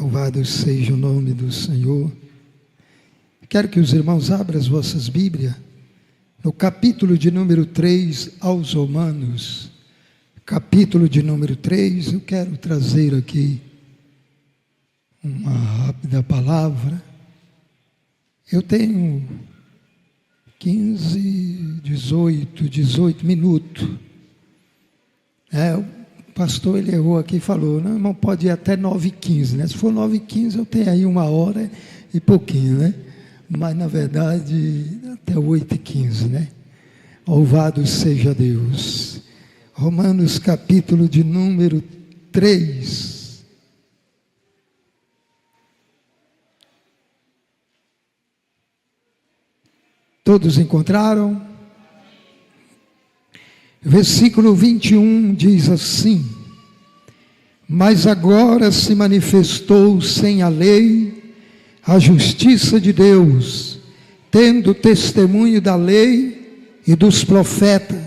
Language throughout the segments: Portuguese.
Louvado seja o nome do Senhor. Quero que os irmãos abram as vossas Bíblias no capítulo de número 3 aos Romanos. Capítulo de número 3, eu quero trazer aqui uma rápida palavra. Eu tenho 18 minutos. O pastor ele errou aqui e falou, não, irmão, pode ir até 9h15, né? Se for 9h15 eu tenho aí 1h e pouquinho, né? Mas na verdade até 8h15, né? Louvado seja Deus. Romanos capítulo de número 3. Todos encontraram? Versículo 21 diz assim: mas agora se manifestou sem a lei a justiça de Deus, tendo testemunho da lei e dos profetas,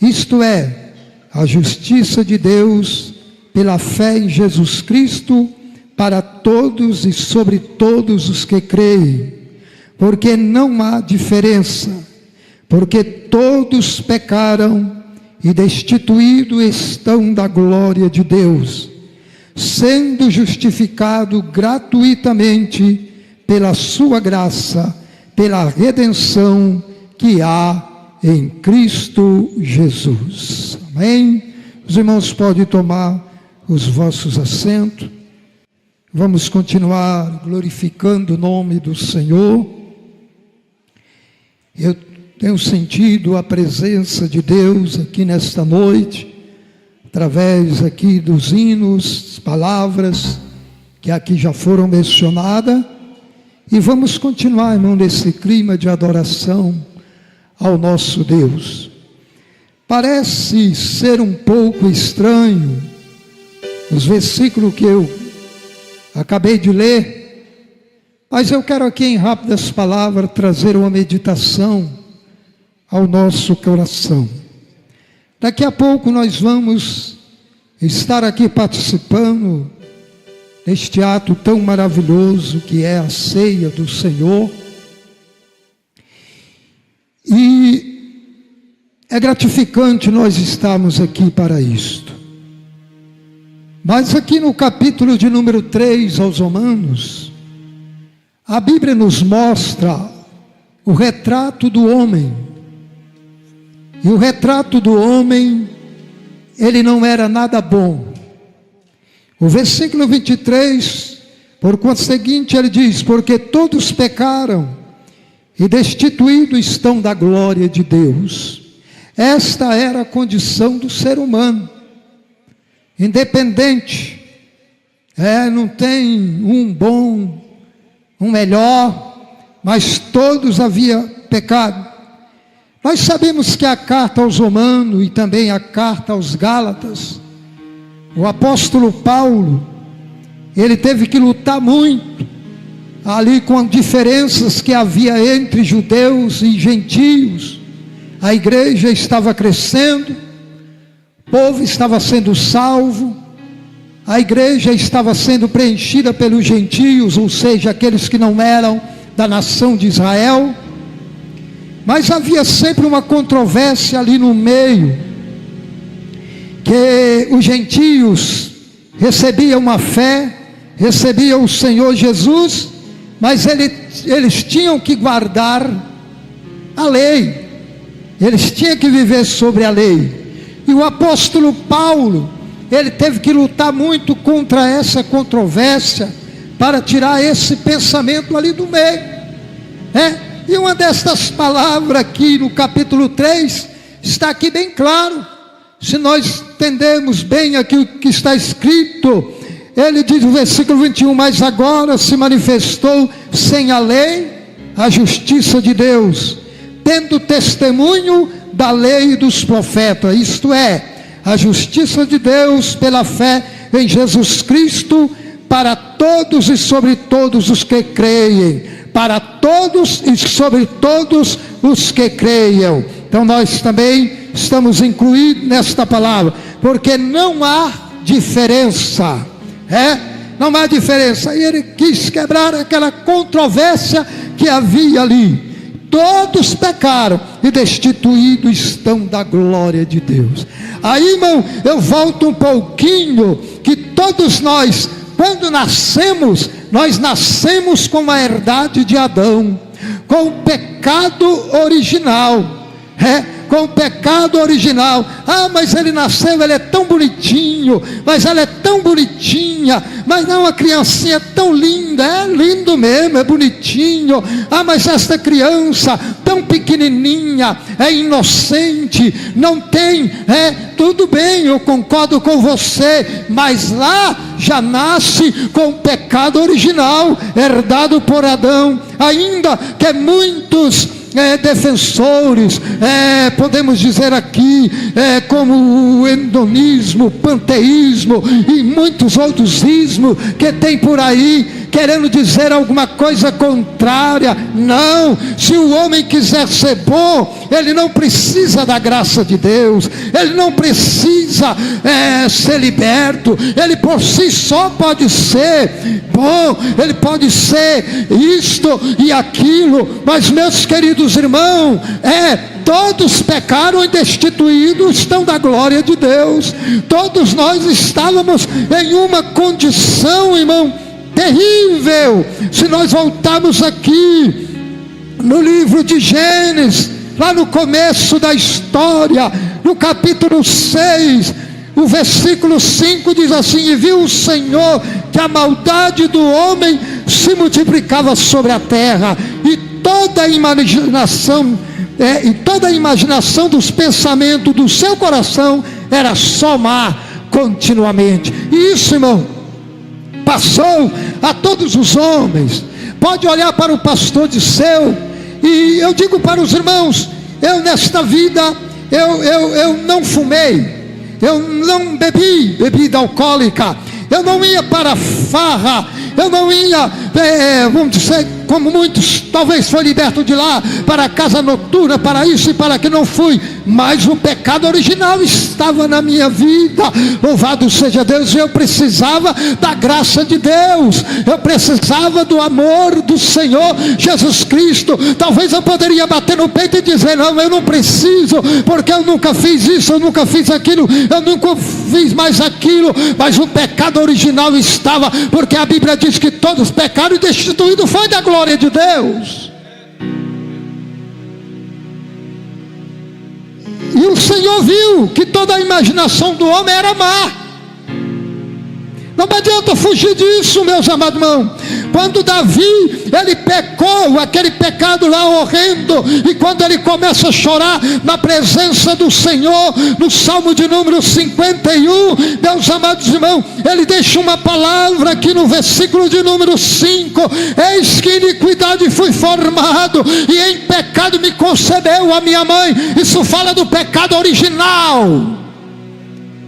isto é, a justiça de Deus pela fé em Jesus Cristo, para todos e sobre todos os que creem, porque não há diferença, porque todos pecaram e destituídos estão da glória de Deus, sendo justificado gratuitamente pela sua graça, pela redenção que há em Cristo Jesus. Amém? Os irmãos podem tomar os vossos assentos. Vamos continuar glorificando o nome do Senhor. Eu tenho sentido a presença de Deus aqui nesta noite, através aqui dos hinos, palavras que aqui já foram mencionadas, e vamos continuar, irmão, nesse clima de adoração ao nosso Deus. Parece ser um pouco estranho os versículos que eu acabei de ler, mas eu quero aqui em rápidas palavras trazer uma meditação ao nosso coração. Daqui a pouco nós vamos estar aqui participando deste ato tão maravilhoso que é a ceia do Senhor. E é gratificante nós estarmos aqui para isto. Mas aqui no capítulo de número 3 aos Romanos, a Bíblia nos mostra o retrato do homem. E o retrato do homem, ele não era nada bom. O versículo 23, por conseguinte, ele diz, porque todos pecaram e destituídos estão da glória de Deus. Esta era a condição do ser humano, independente, não tem um bom, um melhor, mas todos haviam pecado. Nós sabemos que a carta aos Romanos e também a carta aos Gálatas, o apóstolo Paulo, ele teve que lutar muito ali com as diferenças que havia entre judeus e gentios. A igreja estava crescendo, o povo estava sendo salvo, a igreja estava sendo preenchida pelos gentios, ou seja, aqueles que não eram da nação de Israel. Mas havia sempre uma controvérsia ali no meio, que os gentios recebiam uma fé, recebiam o Senhor Jesus, mas eles tinham que guardar a lei, eles tinham que viver sobre a lei. E o apóstolo Paulo, ele teve que lutar muito contra essa controvérsia, para tirar esse pensamento ali do meio, E uma destas palavras aqui no capítulo 3, está aqui bem claro. Se nós entendermos bem aqui o que está escrito, ele diz no versículo 21, mas agora se manifestou sem a lei, a justiça de Deus, tendo testemunho da lei e dos profetas, isto é, a justiça de Deus pela fé em Jesus Cristo, para todos e sobre todos os que creem, para todos e sobre todos os que creiam. Então nós também estamos incluídos nesta palavra, porque não há diferença, não há diferença. E ele quis quebrar aquela controvérsia que havia ali. Todos pecaram e destituídos estão da glória de Deus. Aí, irmão, eu volto um pouquinho, que todos nós, quando nascemos, nós nascemos com a herdade de Adão, com o pecado original, com o pecado original. Ah, mas ele nasceu, ele é tão bonitinho, mas ela é tão bonitinha, mas não, uma criancinha tão linda, é lindo mesmo, é bonitinho. Ah, mas esta criança tão pequenininha, é inocente, não tem, tudo bem, eu concordo com você, mas lá já nasce com o pecado original, herdado por Adão. Ainda que muitos defensores, podemos dizer aqui, como o hedonismo, o panteísmo e muitos outros ismos que tem por aí, querendo dizer alguma coisa contrária. Não, se o homem quiser ser bom, ele não precisa da graça de Deus, ele não precisa ser liberto, ele por si só pode ser bom, ele pode ser isto e aquilo. Mas, meus queridos irmãos, todos pecaram e destituídos estão da glória de Deus. Todos nós estávamos em uma condição, irmão, terrível. Se nós voltarmos aqui no livro de Gênesis, lá no começo da história, no capítulo 6, o versículo 5 diz assim: e viu o Senhor que a maldade do homem se multiplicava sobre a terra, e toda a imaginação dos pensamentos do seu coração era só má continuamente. E isso, irmão, passou a todos os homens. Pode olhar para o pastor Disseu, e eu digo para os irmãos, eu nesta vida, eu não fumei, eu não bebi bebida alcoólica, eu não ia para farra, eu não ia, vamos dizer, como muitos, talvez foi liberto de lá, para a casa noturna, para isso e para aquilo. Não fui, mas o pecado original estava na minha vida. Louvado seja Deus. Eu precisava da graça de Deus, eu precisava do amor do Senhor Jesus Cristo. Talvez eu poderia bater no peito e dizer: não, eu não preciso, porque eu nunca fiz isso, eu nunca fiz aquilo, eu nunca fiz mais aquilo. Mas o pecado original estava, porque a Bíblia diz que todos pecaram e destituído foi da glória de Deus. E o Senhor viu que toda a imaginação do homem era má. Não adianta fugir disso, meus amados irmãos. Quando Davi, ele pecou, aquele pecado lá horrendo, e quando ele começa a chorar na presença do Senhor, no Salmo de número 51, meus amados irmãos, ele deixa uma palavra aqui no versículo de número 5: eis que iniquidade fui formado, e em pecado me concebeu a minha mãe. Isso fala do pecado original.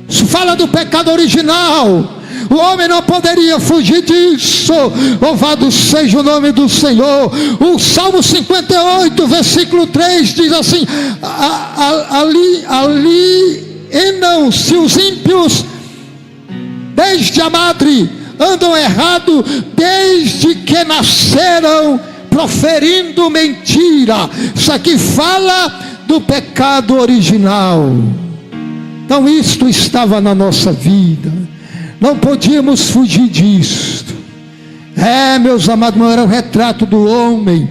Isso fala do pecado original. O homem não poderia fugir disso. Louvado seja o nome do Senhor. O Salmo 58, versículo 3 diz assim: não, se os ímpios desde a madre andam errado, desde que nasceram proferindo mentira. Isso aqui fala do pecado original. Então isto estava na nossa vida, não podíamos fugir disto. Meus amados, era o retrato do homem,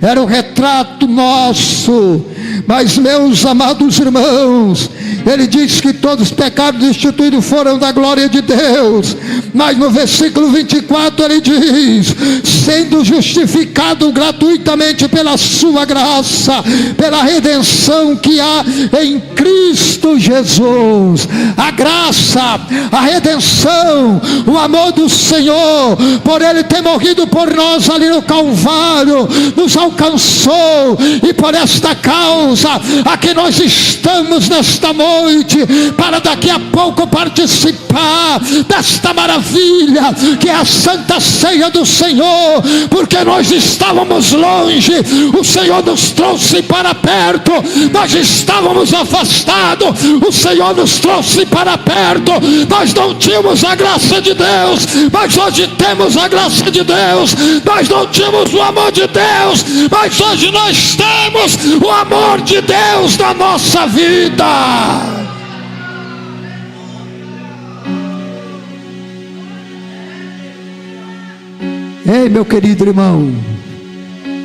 era o retrato nosso. Mas, meus amados irmãos, ele diz que todos os pecados destituídos foram da glória de Deus. Mas no versículo 24 ele diz: sendo justificado gratuitamente pela sua graça, pela redenção que há em Cristo Jesus. A graça, a redenção, o amor do Senhor, por ele ter morrido por nós ali no Calvário, nos alcançou. E por esta causa aqui nós estamos nesta noite, para daqui a pouco participar participar desta maravilha que é a Santa Ceia do Senhor, porque nós estávamos longe, o Senhor nos trouxe para perto. Nós estávamos afastados, o Senhor nos trouxe para perto. Nós não tínhamos a graça de Deus, mas hoje temos a graça de Deus. Nós não tínhamos o amor de Deus, mas hoje nós temos o amor de Deus na nossa vida. Ei, meu querido irmão,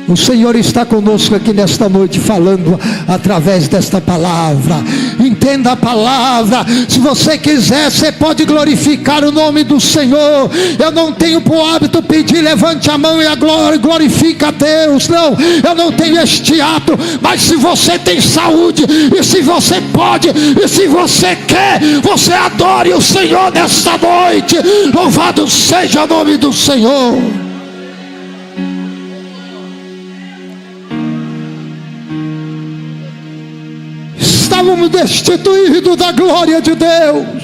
o Senhor está conosco aqui nesta noite, falando através desta palavra. Entenda a palavra. Se você quiser, você pode glorificar o nome do Senhor. Eu não tenho por hábito pedir, levante a mão e a glória, glorifica a Deus. Não, eu não tenho este ato. Mas se você tem saúde, e se você pode, e se você quer, você adore o Senhor nesta noite. Louvado seja o nome do Senhor. Estávamos destituídos da glória de Deus,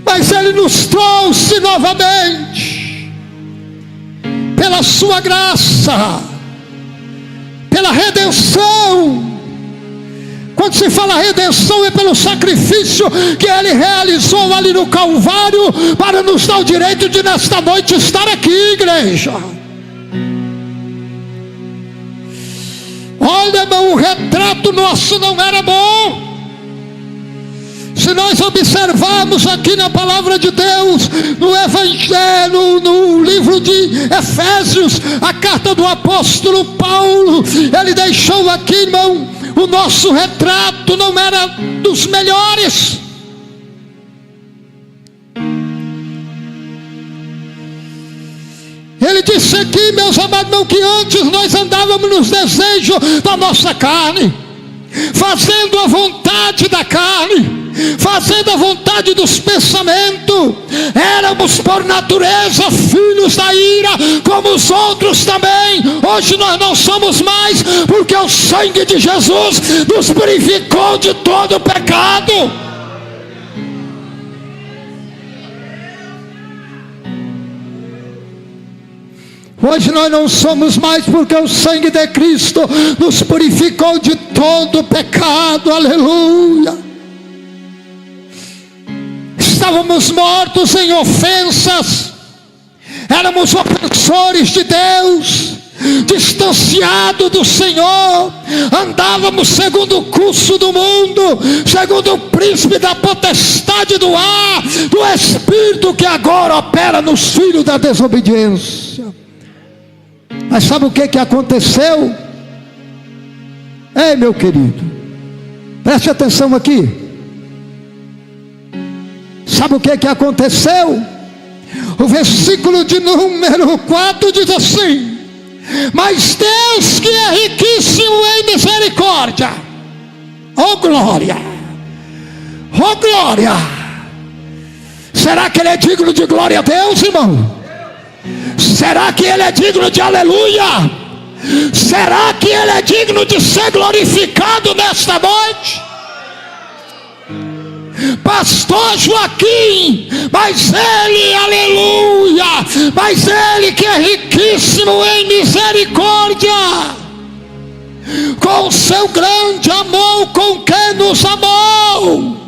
mas Ele nos trouxe novamente, pela sua graça, pela redenção. Quando se fala redenção, é pelo sacrifício que Ele realizou ali no Calvário, para nos dar o direito de nesta noite estar aqui, igreja. Olha, irmão, o retrato nosso não era bom. Se nós observarmos aqui na palavra de Deus, no Evangelho, no livro de Efésios, a carta do apóstolo Paulo, ele deixou aqui, irmão, o nosso retrato não era dos melhores. Ele disse aqui, meus amados irmãos, que antes nós andávamos nos desejos da nossa carne, fazendo a vontade da carne, fazendo a vontade dos pensamentos. Éramos por natureza filhos da ira, como os outros também. Hoje nós não somos mais, porque o sangue de Jesus nos purificou de todo o pecado. Hoje nós não somos mais, porque o sangue de Cristo nos purificou de todo pecado. Aleluia. Estávamos mortos em ofensas, éramos ofensores de Deus, distanciados do Senhor, andávamos segundo o curso do mundo, segundo o príncipe da potestade do ar, do espírito que agora opera nos filhos da desobediência. Mas sabe o que aconteceu? Ei, meu querido, preste atenção aqui. Sabe o que aconteceu? O versículo de número 4 diz assim: mas Deus, que é riquíssimo em misericórdia, oh glória, oh glória. Será que Ele é digno de glória a Deus, irmão? Será que Ele é digno de aleluia? Será que Ele é digno de ser glorificado nesta noite? Pastor Joaquim, mas Ele, aleluia, mas Ele que é riquíssimo em misericórdia, com o seu grande amor com que nos amou.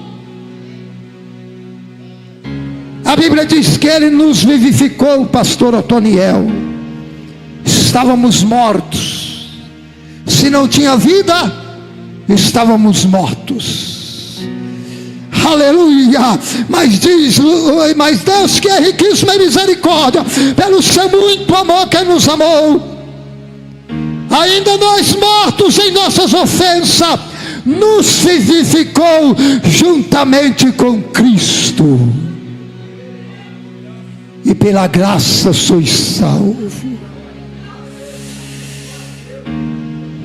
A Bíblia diz que Ele nos vivificou, pastor Otoniel. Estávamos mortos. Se não tinha vida, estávamos mortos. Aleluia. Mas diz, mas Deus que é riquíssimo em misericórdia, pelo seu muito amor que nos amou, ainda nós mortos em nossas ofensas, nos vivificou juntamente com Cristo. E pela graça sois salvos.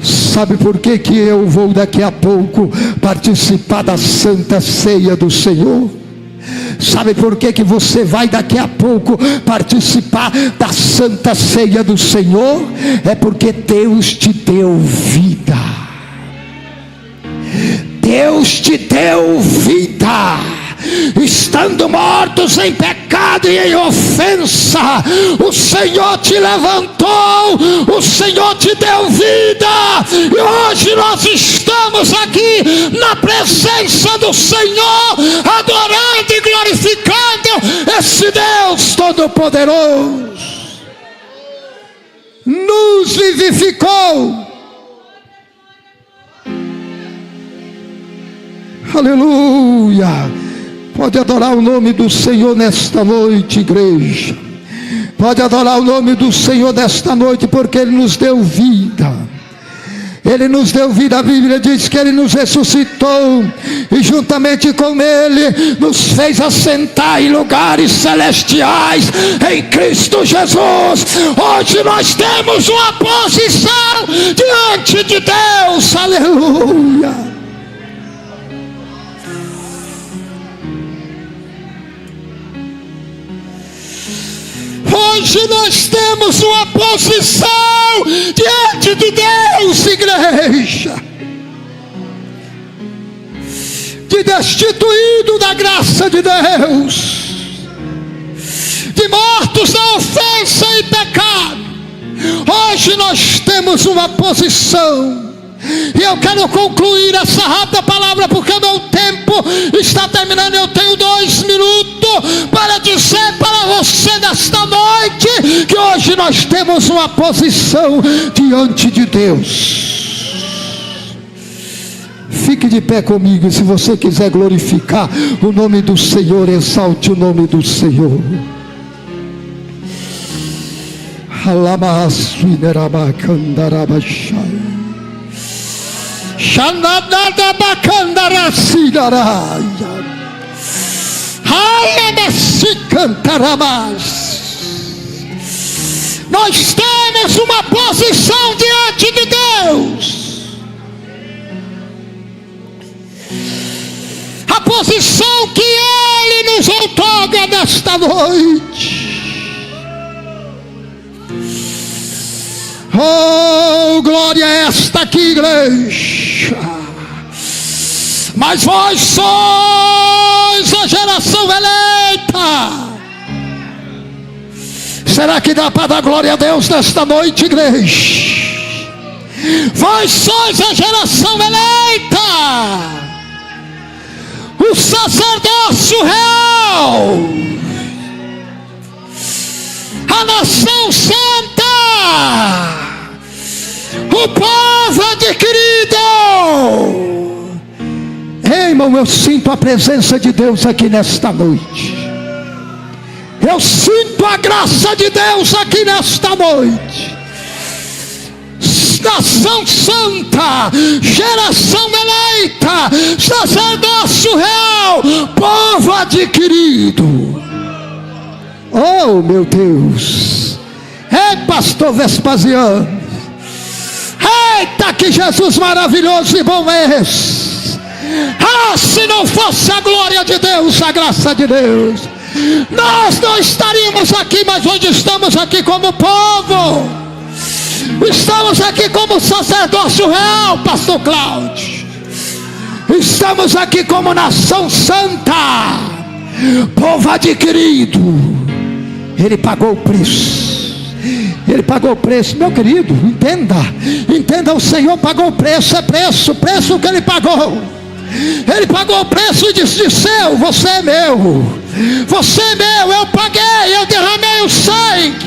Sabe por que eu vou daqui a pouco participar da Santa Ceia do Senhor? Sabe por que você vai daqui a pouco participar da Santa Ceia do Senhor? É porque Deus te deu vida. Deus te deu vida, estando mortos em pecado e em ofensa, o Senhor te levantou, o Senhor te deu vida, e hoje nós estamos aqui na presença do Senhor, adorando e glorificando esse Deus Todo-Poderoso. Nos vivificou. Aleluia. Pode adorar o nome do Senhor nesta noite, igreja. Pode adorar o nome do Senhor nesta noite, porque Ele nos deu vida. Ele nos deu vida. A Bíblia diz que Ele nos ressuscitou, e juntamente com Ele nos fez assentar em lugares celestiais em Cristo Jesus. Hoje nós temos uma posição diante de Deus. Aleluia. Hoje nós temos uma posição diante de Deus, igreja, de destituído da graça de Deus, de mortos na ofensa e pecado. Hoje nós temos uma posição. E eu quero concluir essa rápida palavra, porque o meu tempo está terminando. Eu tenho 2 minutos para dizer para você nesta noite que hoje nós temos uma posição diante de Deus. Fique de pé comigo. Se você quiser glorificar o nome do Senhor, exalte o nome do Senhor. Nós temos uma posição diante de Deus, a posição que Ele nos outorga nesta noite. Oh, glória a esta aqui, igreja. Mas vós sois a geração eleita. Será que dá para dar glória a Deus nesta noite, igreja? Vós sois a geração eleita, o sacerdócio real, a nação santa, o povo adquirido. Ei, irmão, eu sinto a presença de Deus aqui nesta noite. Eu sinto a graça de Deus aqui nesta noite. Nação santa, geração eleita, sacerdócio real, povo adquirido. Oh, meu Deus. Ei, pastor Vespasiano. Eita, que Jesus maravilhoso e bom é esse. Ah, se não fosse a glória de Deus, a graça de Deus, nós não estaríamos aqui, mas hoje estamos aqui como povo. Estamos aqui como sacerdócio real, pastor Cláudio. Estamos aqui como nação santa, povo adquirido. Ele pagou o preço. Ele pagou o preço, meu querido, entenda, o Senhor pagou o preço, preço que Ele pagou. Ele pagou o preço e disse: seu, você é meu, eu paguei, eu derramei o sangue,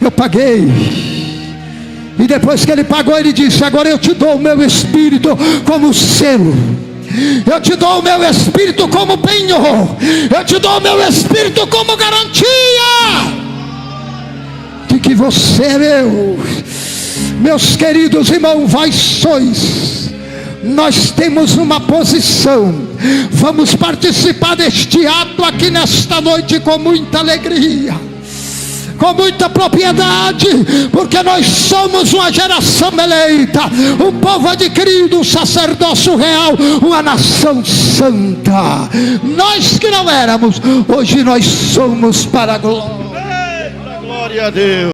eu paguei. E depois que Ele pagou, Ele disse: agora eu te dou o meu Espírito como selo, eu te dou o meu Espírito como penhor, eu te dou o meu Espírito como garantia de que você é meu. Meus queridos irmãos, vós sois. Nós temos uma posição. Vamos participar deste ato aqui nesta noite com muita alegria, com muita propriedade, porque nós somos uma geração eleita, um povo adquirido, um sacerdócio real, uma nação santa. Nós que não éramos, hoje nós somos para a glória. Eita, glória a Deus.